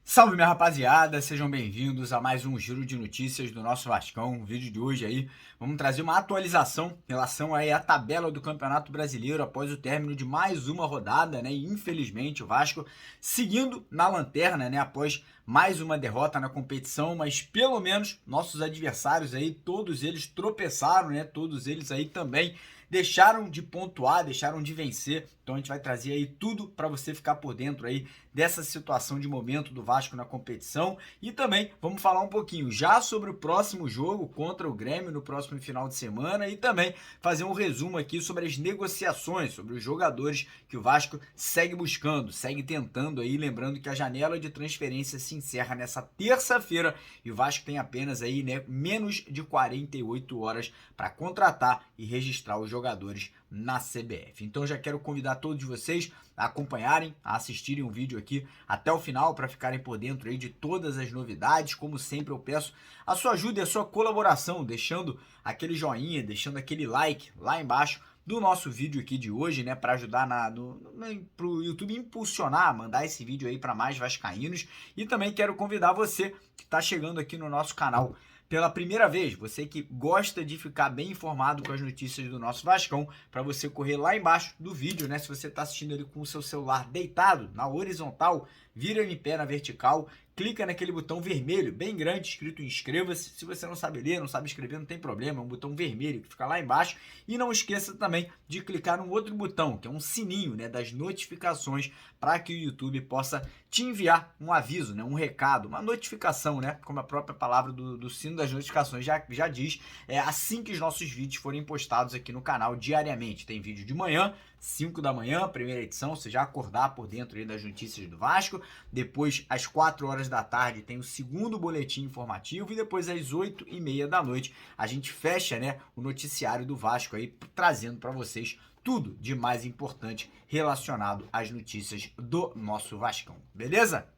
Salve, minha rapaziada, sejam bem-vindos a mais um giro de notícias do nosso Vascão. O vídeo de hoje aí, vamos trazer uma atualização em relação aí à tabela do Campeonato Brasileiro após o término de mais uma rodada, né? E infelizmente o Vasco seguindo na lanterna, né? Após mais uma derrota na competição, mas pelo menos nossos adversários aí, todos eles tropeçaram, né? Todos eles aí também deixaram de pontuar, deixaram de vencer. Então a gente vai trazer aí tudo para você ficar por dentro aí dessa situação de momento do Vasco na competição. E também vamos falar um pouquinho já sobre o próximo jogo contra o Grêmio no próximo final de semana e também fazer um resumo aqui sobre as negociações, sobre os jogadores que o Vasco segue buscando, segue tentando aí, lembrando que a janela de transferência se encerra nessa terça-feira e o Vasco tem apenas aí, né, menos de 48 horas para contratar e registrar os jogadores na CBF. Então já quero convidar todos vocês a acompanharem, a assistirem o vídeo aqui até o final para ficarem por dentro aí de todas as novidades. Como sempre eu peço a sua ajuda e a sua colaboração, deixando aquele joinha, deixando aquele like lá embaixo do nosso vídeo aqui de hoje, né, para ajudar pro YouTube impulsionar, mandar esse vídeo aí para mais vascaínos. E também quero convidar você que está chegando aqui no nosso canal pela primeira vez, você que gosta de ficar bem informado com as notícias do nosso Vascão, para você correr lá embaixo do vídeo, né? Se você está assistindo ele com o seu celular deitado na horizontal, vira em pé na vertical, clica naquele botão vermelho, bem grande, escrito inscreva-se. Se você não sabe ler, não sabe escrever, não tem problema, é um botão vermelho que fica lá embaixo. E não esqueça também de clicar no outro botão, que é um sininho, né, das notificações, para que o YouTube possa te enviar um aviso, né, um recado, uma notificação, né, como a própria palavra do sino das notificações já diz, assim que os nossos vídeos forem postados aqui no canal diariamente. Tem vídeo de manhã, 5 da manhã, primeira edição, você já acordar por dentro aí das notícias do Vasco. Depois, às 4 horas da tarde, tem o segundo boletim informativo. E depois, às 8h30 da noite, a gente fecha, né, o noticiário do Vasco aí, trazendo para vocês tudo de mais importante relacionado às notícias do nosso Vascão. Beleza?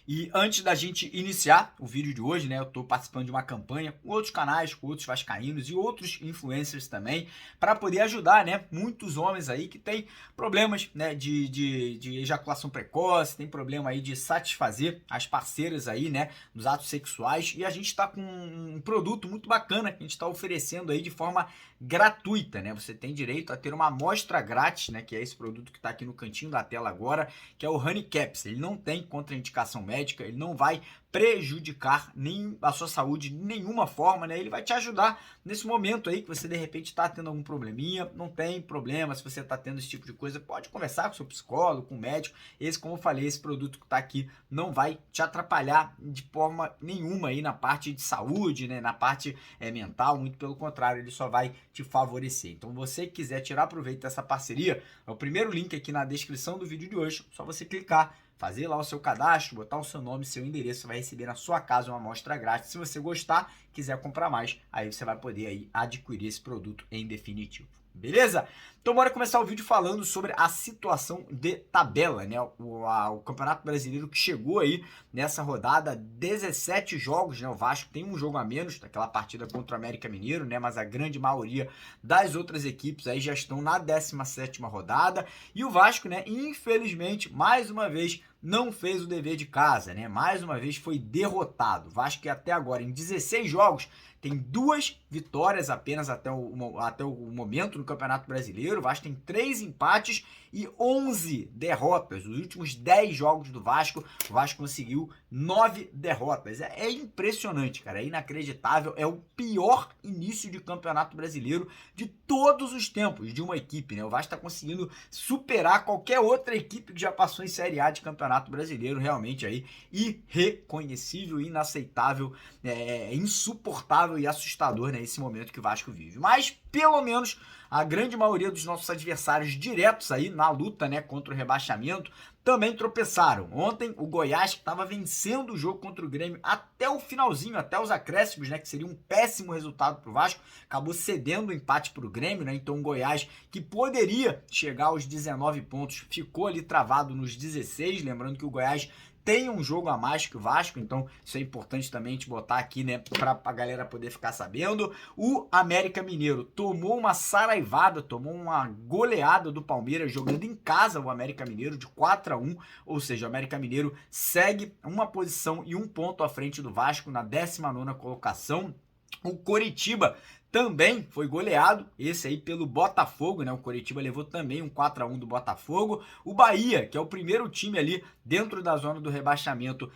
E antes da gente iniciar o vídeo de hoje, né, eu estou participando de uma campanha com outros canais, com outros vascaínos e outros influencers também, para poder ajudar, né, muitos homens aí que têm problemas, né, de ejaculação precoce, tem problema aí de satisfazer as parceiras aí, né, nos atos sexuais. E a gente está com um produto muito bacana que a gente está oferecendo aí de forma gratuita, né? Você tem direito a ter uma amostra grátis, né, que é esse produto que está aqui no cantinho da tela agora, que é o Honey Caps. Ele não tem contraindicação médica, ele não vai prejudicar nem a sua saúde de nenhuma forma, né? Ele vai te ajudar nesse momento aí que você de repente está tendo algum probleminha. Não tem problema se você está tendo esse tipo de coisa, pode conversar com seu psicólogo, com o médico. Esse, como eu falei, esse produto que está aqui não vai te atrapalhar de forma nenhuma aí na parte de saúde, né? Na parte mental, muito pelo contrário, ele só vai te favorecer. Então, você que quiser tirar proveito dessa parceria, é o primeiro link aqui na descrição do vídeo de hoje, só você clicar, fazer lá o seu cadastro, botar o seu nome, seu endereço, você vai receber na sua casa uma amostra grátis. Se você gostar, quiser comprar mais, aí você vai poder aí adquirir esse produto em definitivo. Beleza? Então bora começar o vídeo falando sobre a situação de tabela, né? O Campeonato Brasileiro que chegou aí nessa rodada, 17 jogos, né? O Vasco tem um jogo a menos daquela partida contra o América Mineiro, né? Mas a grande maioria das outras equipes aí já estão na 17ª rodada. E o Vasco, né, infelizmente, mais uma vez, não fez o dever de casa, né? Mais uma vez foi derrotado. O Vasco, que até agora, em 16 jogos, tem 2 vitórias apenas até o momento no Campeonato Brasileiro. O Vasco tem 3 empates e 11 derrotas. Nos últimos 10 jogos do Vasco, o Vasco conseguiu 9 derrotas. É impressionante, cara. É inacreditável. É o pior início de Campeonato Brasileiro de todos os tempos de uma equipe, né? O Vasco está conseguindo superar qualquer outra equipe que já passou em Série A de Campeonato Brasileiro. Realmente aí irreconhecível, inaceitável, insuportável e assustador, né, esse momento que o Vasco vive. Mas, pelo menos, a grande maioria dos nossos adversários diretos aí na luta, né, contra o rebaixamento também tropeçaram. Ontem, o Goiás, que estava vencendo o jogo contra o Grêmio até o finalzinho, até os acréscimos, né, que seria um péssimo resultado para o Vasco, acabou cedendo o empate para o Grêmio, né? Então o Goiás, que poderia chegar aos 19 pontos, ficou ali travado nos 16, lembrando que o Goiás tem um jogo a mais que o Vasco, então isso é importante também a gente botar aqui, né, pra a galera poder ficar sabendo. O América Mineiro tomou uma saraivada, tomou uma goleada do Palmeiras, jogando em casa o América Mineiro de 4-1, ou seja, o América Mineiro segue uma posição e um ponto à frente do Vasco na 19ª colocação. O Coritiba também foi goleado, esse aí pelo Botafogo, né? O Coritiba levou também um 4-1 do Botafogo. O Bahia, que é o primeiro time ali dentro da zona do rebaixamento,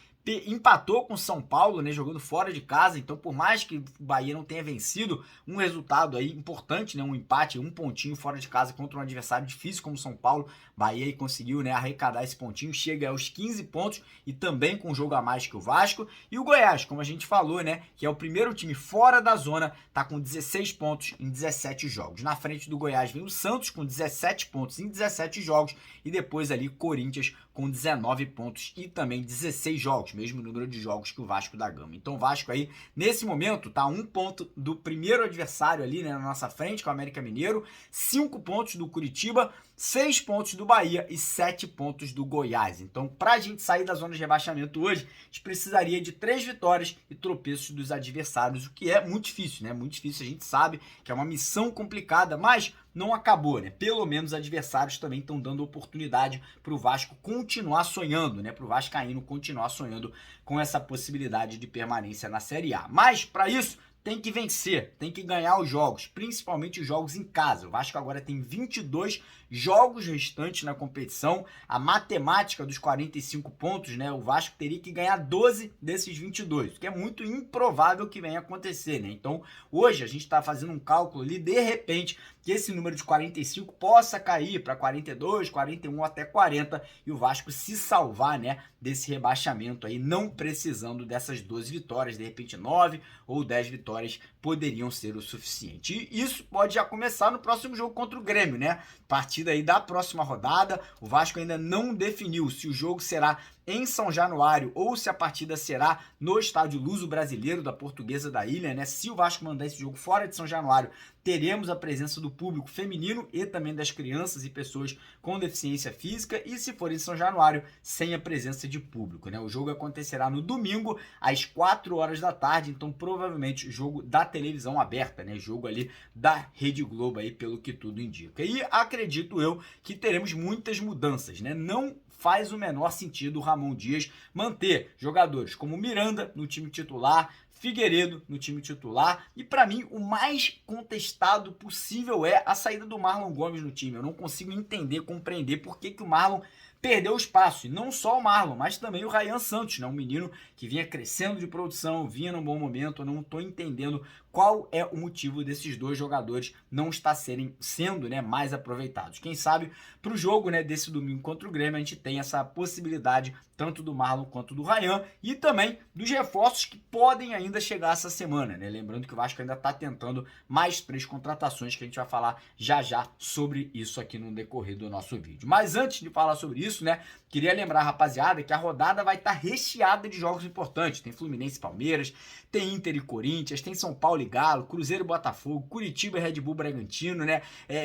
empatou com o São Paulo, né, jogando fora de casa. Então, por mais que o Bahia não tenha vencido, um resultado aí importante, né, um empate, um pontinho fora de casa contra um adversário difícil como o São Paulo, Bahia aí conseguiu, né, arrecadar esse pontinho, chega aos 15 pontos e também com um jogo a mais que o Vasco. E o Goiás, como a gente falou, né, que é o primeiro time fora da zona, tá com 16 pontos em 17 jogos. Na frente do Goiás vem o Santos com 17 pontos em 17 jogos e depois ali Corinthians com 19 pontos e também 16 jogos, mesmo número de jogos que o Vasco da Gama. Então o Vasco aí, nesse momento, tá 1 ponto do primeiro adversário ali, né, na nossa frente, com o América Mineiro, 5 pontos do Curitiba, 6 pontos do Bahia e 7 pontos do Goiás. Então, pra gente sair da zona de rebaixamento hoje, a gente precisaria de 3 vitórias e tropeços dos adversários, o que é muito difícil, né? Muito difícil, a gente sabe que é uma missão complicada, mas não acabou, né? Pelo menos os adversários também estão dando oportunidade para o Vasco continuar sonhando, né? Para o Vascaíno continuar sonhando com essa possibilidade de permanência na Série A. Mas, para isso, tem que vencer, tem que ganhar os jogos, principalmente os jogos em casa. O Vasco agora tem 22 jogos restantes na competição. A matemática dos 45 pontos, né? O Vasco teria que ganhar 12 desses 22, o que é muito improvável que venha acontecer, né? Então, hoje a gente está fazendo um cálculo ali, de repente, que esse número de 45 possa cair para 42, 41 até 40 e o Vasco se salvar, né, desse rebaixamento aí, não precisando dessas 12 vitórias, de repente 9 ou 10 vitórias poderiam ser o suficiente. E isso pode já começar no próximo jogo contra o Grêmio, né? Partida aí da próxima rodada. O Vasco ainda não definiu se o jogo será em São Januário ou se a partida será no Estádio Luso-Brasileiro da Portuguesa da Ilha, né? Se o Vasco mandar esse jogo fora de São Januário, teremos a presença do público feminino e também das crianças e pessoas com deficiência física, e se for em São Januário, sem a presença de público, né? O jogo acontecerá no domingo, às 4 horas da tarde, então provavelmente jogo da televisão aberta, né? Jogo ali da Rede Globo aí, pelo que tudo indica. E acredito eu que teremos muitas mudanças, né? Não faz o menor sentido o Ramon Dias manter jogadores como Miranda no time titular, Figueiredo no time titular, e para mim o mais contestado possível é a saída do Marlon Gomes no time. Eu não consigo entender, compreender por que o Marlon perdeu espaço, e não só o Marlon, mas também o Ryan Santos, né? Um menino que vinha crescendo de produção, vinha num bom momento. Eu não estou entendendo qual é o motivo desses dois jogadores não estar sendo, né, mais aproveitados. Quem sabe para o jogo, né, desse domingo contra o Grêmio a gente tem essa possibilidade tanto do Marlon quanto do Ryan e também dos reforços que podem ainda chegar essa semana, né? Lembrando que o Vasco ainda está tentando mais 3 contratações, que a gente vai falar já já sobre isso aqui no decorrer do nosso vídeo. Mas antes de falar sobre isso, né, queria lembrar, rapaziada, que a rodada vai estar recheada de jogos importantes. Tem Fluminense e Palmeiras, tem Inter e Corinthians, tem São Paulo e Galo, Cruzeiro e Botafogo, Curitiba e Red Bull Bragantino, né?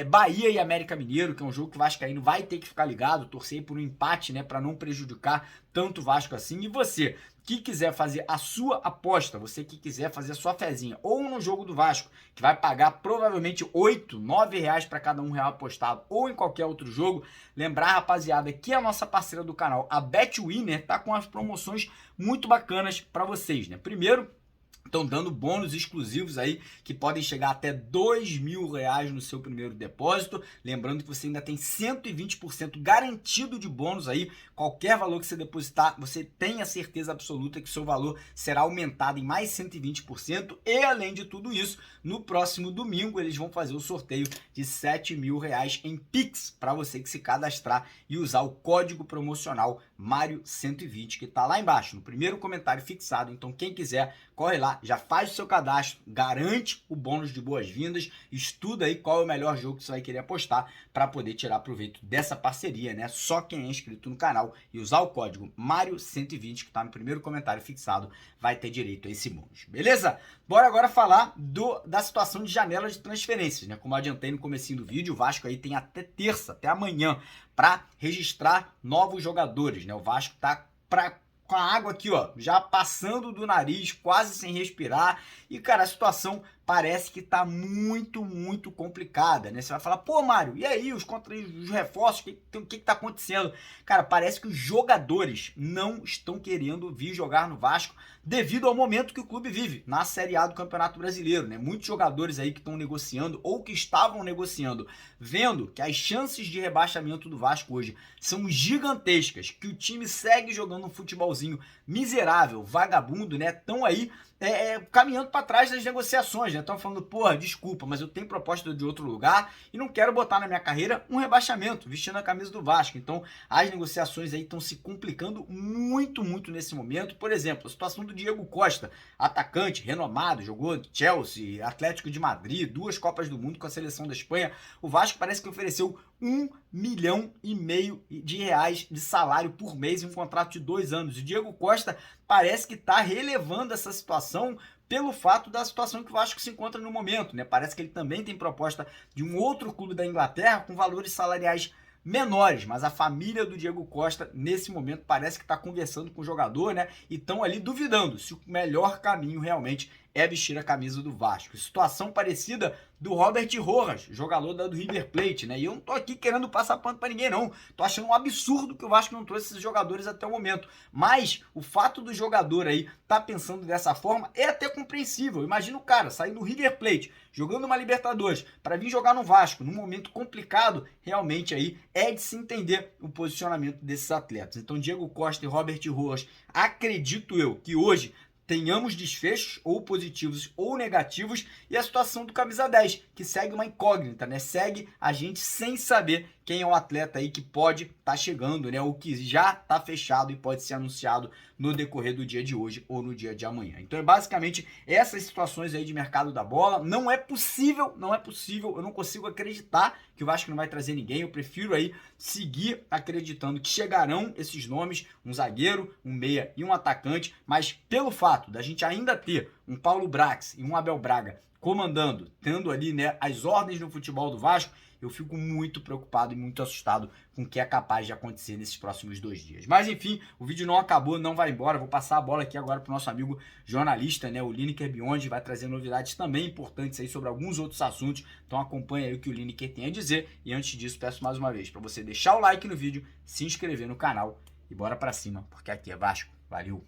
Bahia e América Mineiro, que é um jogo que o Vascaíno vai ter que ficar ligado, torcer por um empate, né, para não prejudicar tanto o Vasco assim. E você que quiser fazer a sua aposta, você que quiser fazer a sua fezinha, ou no jogo do Vasco, que vai pagar provavelmente 8, 9 reais para cada R$1 apostado, ou em qualquer outro jogo, lembrar, rapaziada, que a nossa parceira do canal, a BetWinner, tá com as promoções muito bacanas para vocês, né? Primeiro, estão dando bônus exclusivos aí que podem chegar até R$2.000 no seu primeiro depósito. Lembrando que você ainda tem 120% garantido de bônus aí. Qualquer valor que você depositar, você tem a certeza absoluta que o seu valor será aumentado em mais 120%. E além de tudo isso, no próximo domingo eles vão fazer o sorteio de R$7.000 em Pix para você que se cadastrar e usar o código promocional Mário120 que está lá embaixo, no primeiro comentário fixado. Então quem quiser, corre lá, já faz o seu cadastro, garante o bônus de boas-vindas, estuda aí qual é o melhor jogo que você vai querer apostar para poder tirar proveito dessa parceria, né? Só quem é inscrito no canal e usar o código Mário120, que está no primeiro comentário fixado, vai ter direito a esse bônus, beleza? Bora agora falar da situação de janela de transferências, né? Como eu adiantei no comecinho do vídeo, o Vasco aí tem até terça, até amanhã, para registrar novos jogadores, né? O Vasco tá para com a água aqui, ó, já passando do nariz, quase sem respirar. E, cara, a situação parece que tá muito complicada, né? Você vai falar, pô, Mário, e aí, os reforços, o que tá acontecendo? Cara, parece que os jogadores não estão querendo vir jogar no Vasco devido ao momento que o clube vive na Série A do Campeonato Brasileiro, né? Muitos jogadores aí que estão negociando ou que estavam negociando, vendo que as chances de rebaixamento do Vasco hoje são gigantescas, que o time segue jogando um futebolzinho miserável, vagabundo, né? Estão aí caminhando para trás das negociações, né? Estão falando, porra, desculpa, mas eu tenho proposta de outro lugar e não quero botar na minha carreira um rebaixamento, vestindo a camisa do Vasco. Então, as negociações aí estão se complicando muito nesse momento. Por exemplo, a situação do Diego Costa, atacante, renomado, jogou Chelsea, Atlético de Madrid, 2 Copas do Mundo com a seleção da Espanha. O Vasco parece que ofereceu 1,5 milhão de reais de salário por mês em um contrato de 2 anos. E o Diego Costa parece que está relevando essa situação pelo fato da situação que o Vasco se encontra no momento, né? Parece que ele também tem proposta de um outro clube da Inglaterra com valores salariais menores, mas a família do Diego Costa, nesse momento, parece que está conversando com o jogador, né? E estão ali duvidando se o melhor caminho realmente é vestir a camisa do Vasco. Situação parecida do Robert Rojas, jogador do River Plate, né? E eu não tô aqui querendo passar pano para ninguém, não. Tô achando um absurdo que o Vasco não trouxe esses jogadores até o momento. Mas o fato do jogador aí tá pensando dessa forma é até compreensível. Imagina o cara sair do River Plate, jogando uma Libertadores, para vir jogar no Vasco, num momento complicado, realmente aí é de se entender o posicionamento desses atletas. Então, Diego Costa e Robert Rojas, acredito eu que hoje tenhamos desfechos ou positivos ou negativos, e a situação do camisa 10, que segue uma incógnita, né? Segue a gente sem saber quem é o atleta aí que pode estar chegando, né? Ou que já está fechado e pode ser anunciado no decorrer do dia de hoje ou no dia de amanhã. Então é basicamente essas situações aí de mercado da bola. Não é possível, eu não consigo acreditar que o Vasco não vai trazer ninguém. Eu prefiro aí seguir acreditando que chegarão esses nomes, um zagueiro, um meia e um atacante, mas pelo fato da gente ainda ter um Paulo Brax e um Abel Braga comandando, tendo ali, né, as ordens no futebol do Vasco, eu fico muito preocupado e muito assustado com o que é capaz de acontecer nesses próximos 2 dias. Mas enfim, o vídeo não acabou, não vai embora. Vou passar a bola aqui agora para o nosso amigo jornalista, né, o Lineker Beyond, vai trazer novidades também importantes aí sobre alguns outros assuntos. Então acompanha aí o que o Lineker tem a dizer. E antes disso, peço mais uma vez para você deixar o like no vídeo, se inscrever no canal e bora para cima, porque aqui é Vasco. Valeu!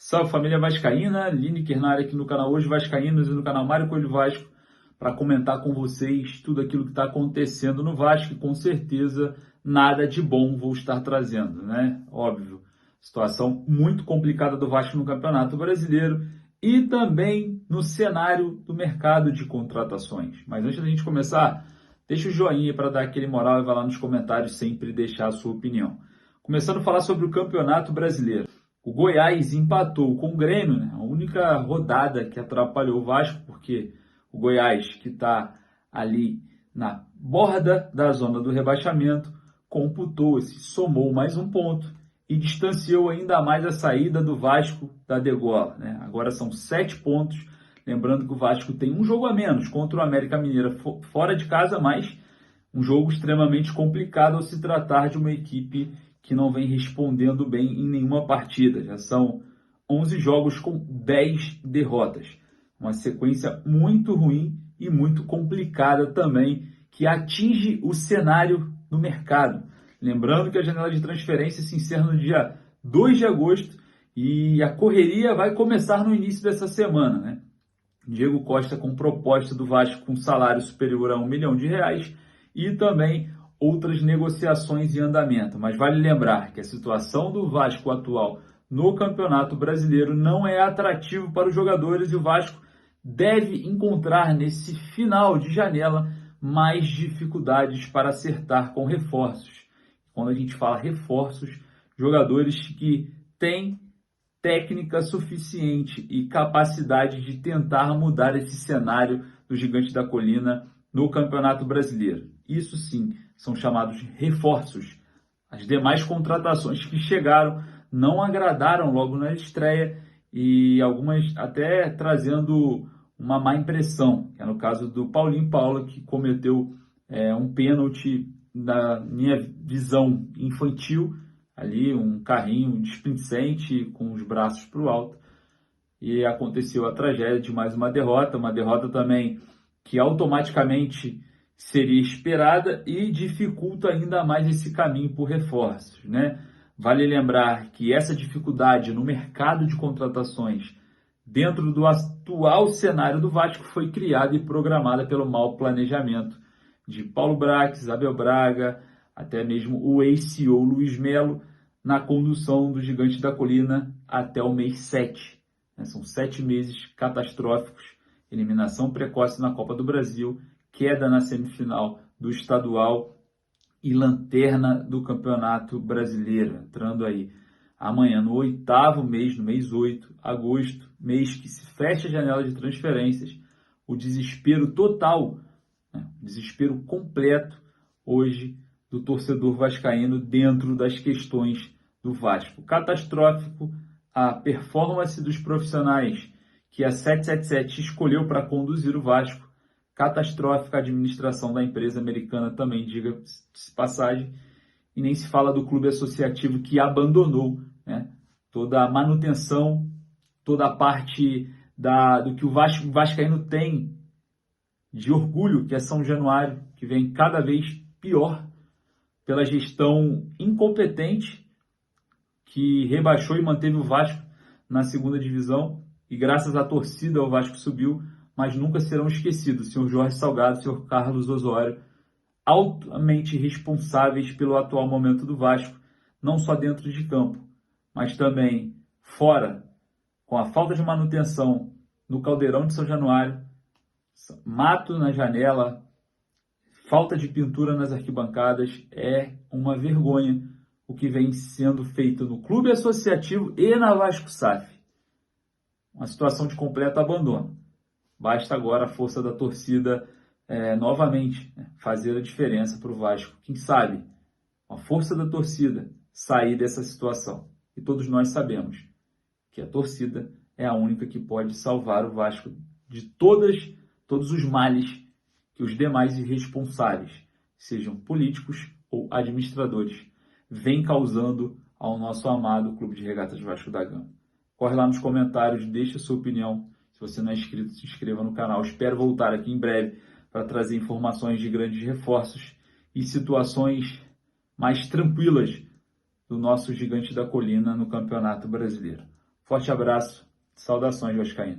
Salve família vascaína, Lineker na área aqui no canal Hoje Vascaínos e no canal Mário Coelho Vasco, para comentar com vocês tudo aquilo que está acontecendo no Vasco, e com certeza nada de bom vou estar trazendo, né? Óbvio, situação muito complicada do Vasco no Campeonato Brasileiro e também no cenário do mercado de contratações. Mas antes da gente começar, deixa o joinha para dar aquele moral e vai lá nos comentários sempre deixar a sua opinião. Começando a falar sobre o Campeonato Brasileiro. O Goiás empatou com o Grêmio, né? A única rodada que atrapalhou o Vasco, porque o Goiás, que está ali na borda da zona do rebaixamento, computou-se, somou mais um ponto e distanciou ainda mais a saída do Vasco da degola, né? Agora são 7 pontos, lembrando que o Vasco tem um jogo a menos contra o América Mineiro fora de casa, mas um jogo extremamente complicado ao se tratar de uma equipe que não vem respondendo bem em nenhuma partida. Já são 11 jogos com 10 derrotas. Uma sequência muito ruim e muito complicada também, que atinge o cenário do mercado. Lembrando que a janela de transferência se encerra no dia 2 de agosto e a correria vai começar no início dessa semana, né? Diego Costa com proposta do Vasco com salário superior a R$1 milhão e também outras negociações em andamento. Mas vale lembrar que a situação do Vasco atual no Campeonato Brasileiro não é atrativo para os jogadores e o Vasco deve encontrar nesse final de janela mais dificuldades para acertar com reforços. Quando a gente fala reforços, jogadores que têm técnica suficiente e capacidade de tentar mudar esse cenário do Gigante da Colina no Campeonato Brasileiro. Isso sim, são chamados reforços. As demais contratações que chegaram não agradaram logo na estreia e algumas até trazendo uma má impressão, que é no caso do Paulinho Paula, que cometeu um pênalti, na minha visão, infantil. ali um carrinho displicente com os braços para o alto, e aconteceu a tragédia de mais uma derrota também que automaticamente seria esperada e dificulta ainda mais esse caminho por reforços, né? Vale lembrar que essa dificuldade no mercado de contratações dentro do atual cenário do Vasco foi criada e programada pelo mau planejamento de Paulo Brax, Abel Braga, até mesmo o ex-CEO Luiz Melo, na condução do Gigante da Colina até o mês 7. São 7 meses catastróficos, eliminação precoce na Copa do Brasil, queda na semifinal do estadual e lanterna do Campeonato Brasileiro, entrando aí amanhã no 8º mês, no mês 8, agosto, mês que se fecha a janela de transferências, o desespero total, desespero completo hoje do torcedor vascaíno dentro das questões do Vasco. Catastrófico a performance dos profissionais que a 777 escolheu para conduzir o Vasco. Catastrófica a administração da empresa americana também, diga-se passagem, e nem se fala do clube associativo que abandonou, né, toda a manutenção, toda a parte do que o vascaíno tem de orgulho, que é São Januário, que vem cada vez pior pela gestão incompetente que rebaixou e manteve o Vasco na segunda divisão, e graças à torcida o Vasco subiu, mas nunca serão esquecidos o senhor Jorge Salgado e o senhor Carlos Osório, altamente responsáveis pelo atual momento do Vasco, não só dentro de campo, mas também fora, com a falta de manutenção no Caldeirão de São Januário, mato na janela, falta de pintura nas arquibancadas. É uma vergonha o que vem sendo feito no clube associativo e na Vasco SAF. Uma situação de completo abandono. Basta agora a força da torcida novamente fazer a diferença para o Vasco. Quem sabe, a força da torcida sair dessa situação. E todos nós sabemos que a torcida é a única que pode salvar o Vasco de todos os males que os demais irresponsáveis, sejam políticos ou administradores, vêm causando ao nosso amado Clube de Regatas Vasco da Gama. Corre lá nos comentários, deixa a sua opinião. Se você não é inscrito, se inscreva no canal. Espero voltar aqui em breve para trazer informações de grandes reforços e situações mais tranquilas do nosso Gigante da Colina no Campeonato Brasileiro. Forte abraço, saudações vascaínas.